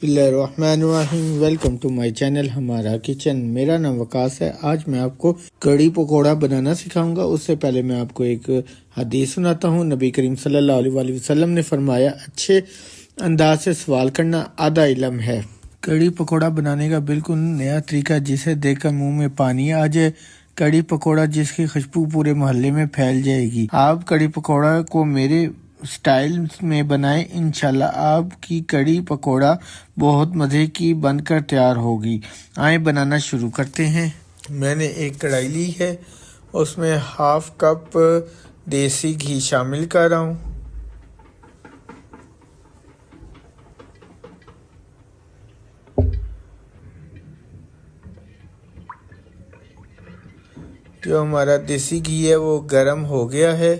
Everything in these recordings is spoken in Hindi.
बिस्मिल्लाहिर्रहमानिर्रहीम। वेलकम टू माय चैनल हमारा किचन। मेरा नाम वकास है। आज मैं आपको कड़ी पकोड़ा बनाना सिखाऊंगा। उससे पहले मैं आपको एक हदीस सुनाता हूँ। नबी करीम सल्लल्लाहु अलैहि वसल्लम ने फरमाया, अच्छे अंदाज से सवाल करना आधा इल्म है। कड़ी पकोड़ा बनाने का बिल्कुल नया तरीका जिसे देखकर मुंह में पानी आ जाए। कड़ी पकोड़ा जिसकी खुशबू पूरे मोहल्ले में फैल जाएगी। आप कड़ी पकोड़ा को मेरे स्टाइल में बनाएं, इंशाल्लाह आपकी कड़ी पकोड़ा बहुत मज़े की बनकर तैयार होगी। आए बनाना शुरू करते हैं। मैंने एक कढ़ाई ली है, उसमें हाफ कप देसी घी शामिल कर रहा हूँ। जो हमारा देसी घी है वो गर्म हो गया है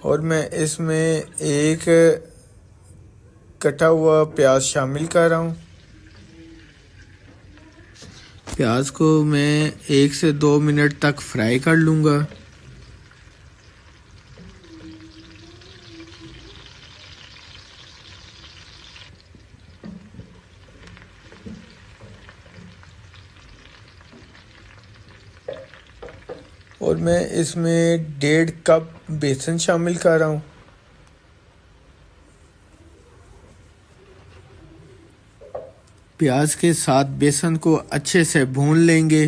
और मैं इसमें एक कटा हुआ प्याज शामिल कर रहा हूँ। प्याज को मैं 1 से 2 मिनट तक फ्राई कर लूँगा। और मैं इसमें 1.5 कप बेसन शामिल कर रहा हूँ। प्याज के साथ बेसन को अच्छे से भून लेंगे।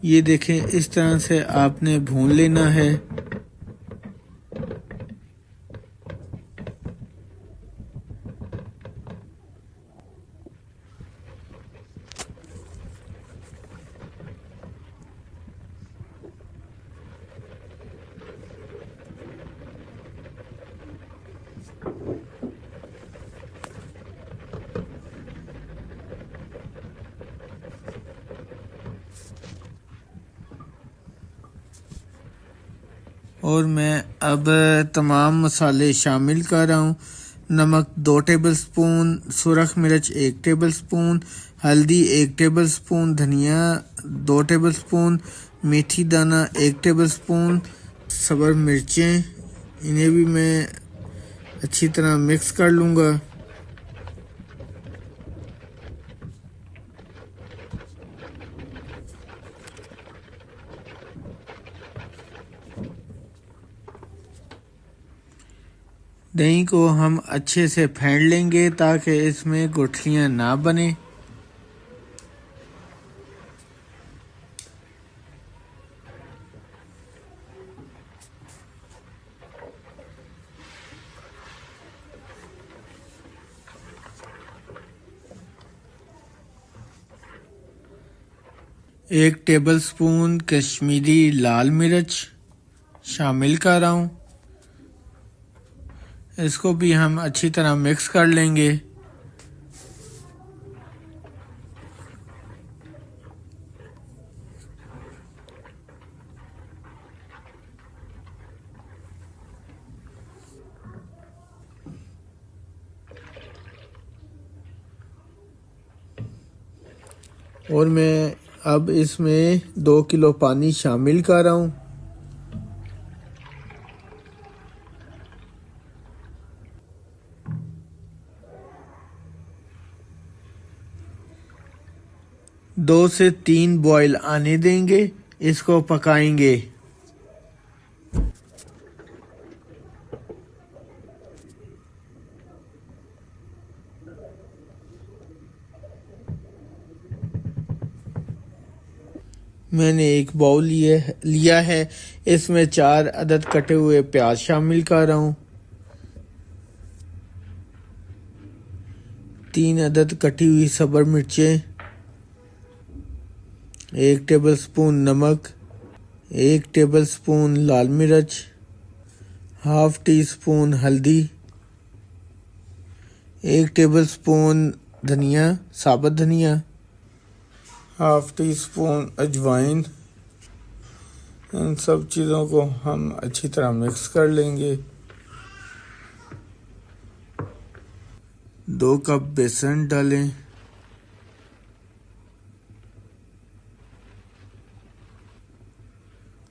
ये देखें, इस तरह से आपने भून लेना है। और मैं अब तमाम मसाले शामिल कर रहा हूँ। नमक 2 टेबलस्पून, सुरख मिर्च 1 टेबलस्पून, हल्दी 1 टेबलस्पून, धनिया 2 टेबलस्पून, मेथी दाना 1 टेबलस्पून, सब्ज़ मिर्चें, इन्हें भी मैं अच्छी तरह मिक्स कर लूँगा। दही को हम अच्छे से फेंट लेंगे ताकि इसमें गुठलियाँ ना बने। एक टेबलस्पून कश्मीरी लाल मिर्च शामिल कर रहा हूँ। इसको भी हम अच्छी तरह मिक्स कर लेंगे। और मैं अब इसमें 2 किलो पानी शामिल कर रहा हूँ। दो से 3 बॉयल आने देंगे, इसको पकाएंगे। मैंने एक बाउल लिया है, इसमें 4 अदद कटे हुए प्याज शामिल कर रहा हूँ, 3 अदद कटी हुई सब्ज़ मिर्चें, 1 टेबलस्पून नमक, 1 टेबलस्पून लाल मिर्च, हाफ टी स्पून हल्दी, 1 टेबलस्पून धनिया, साबुत धनिया, हाफ टी स्पून अजवाइन। इन सब चीज़ों को हम अच्छी तरह मिक्स कर लेंगे। 2 कप बेसन डालें।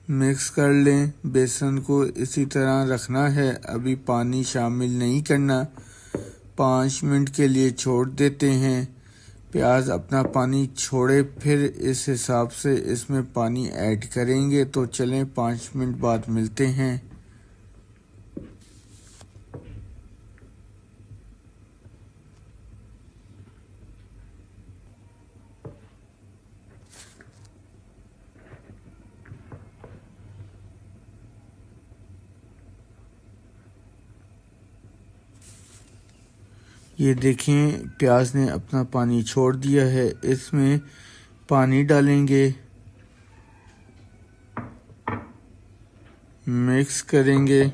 मिक्स कर लें। बेसन को इसी तरह रखना है, अभी पानी शामिल नहीं करना। 5 मिनट के लिए छोड़ देते हैं। प्याज अपना पानी छोड़े फिर इस हिसाब से इसमें पानी ऐड करेंगे। तो चलें 5 मिनट बाद मिलते हैं। ये देखें प्याज ने अपना पानी छोड़ दिया है। इसमें पानी डालेंगे, मिक्स करेंगे।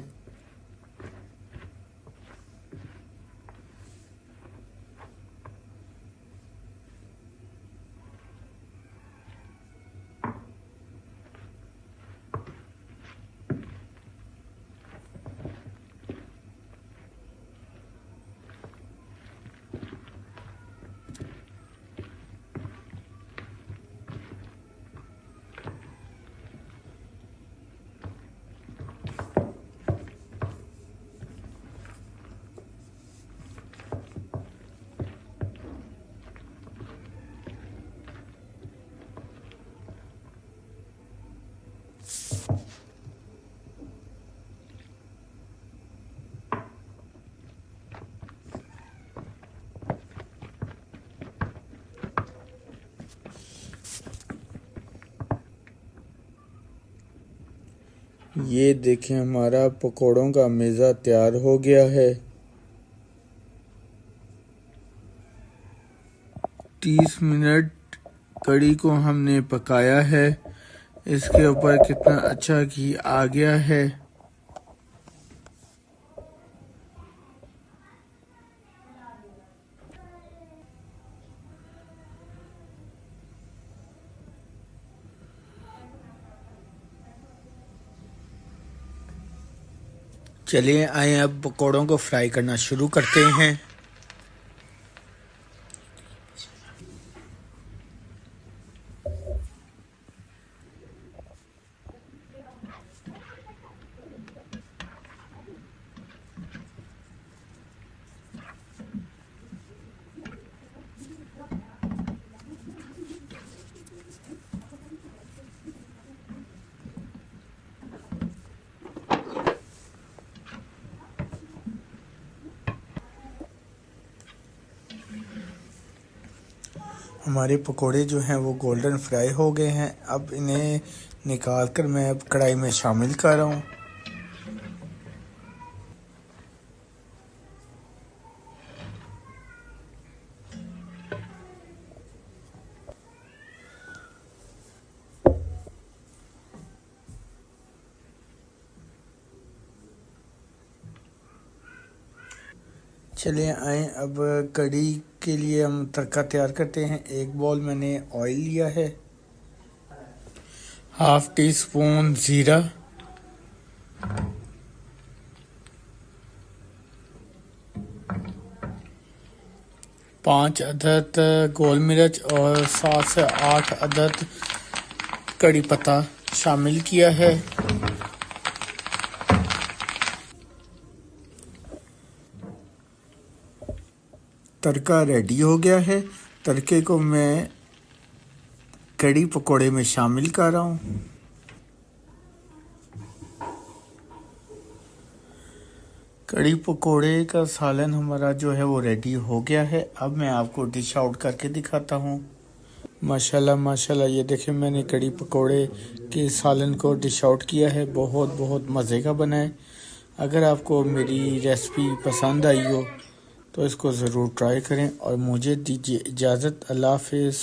ये देखें हमारा पकोड़ों का मेज़ा तैयार हो गया है। 30 मिनट कड़ी को हमने पकाया है। इसके ऊपर कितना अच्छा घी आ गया है। चलिए आए अब पकोड़ों को फ्राई करना शुरू करते हैं। हमारे पकोड़े जो हैं वो गोल्डन फ्राई हो गए हैं। अब इन्हें निकाल कर मैं अब कढ़ाई में शामिल कर रहा हूँ। चलिए आए अब कढ़ी के लिए हम तड़का तैयार करते हैं। एक बॉल मैंने ऑयल लिया है, हाफ टी स्पून ज़ीरा, 5 अदद गोल मिर्च और 7 से 8 अदद कड़ी पत्ता शामिल किया है। तड़का रेडी हो गया है। तड़के को मैं कड़ी पकोड़े में शामिल कर रहा हूँ। कड़ी पकोड़े का सालन हमारा जो है वो रेडी हो गया है। अब मैं आपको डिश आउट करके दिखाता हूँ। माशाल्लाह माशाल्लाह, ये देखें मैंने कड़ी पकोड़े के सालन को डिश आउट किया है। बहुत बहुत मज़े का बना है। अगर आपको मेरी रेसिपी पसंद आई हो तो इसको ज़रूर ट्राई करें और मुझे दीजिए इजाज़त। अल्लाह हाफ़िज़।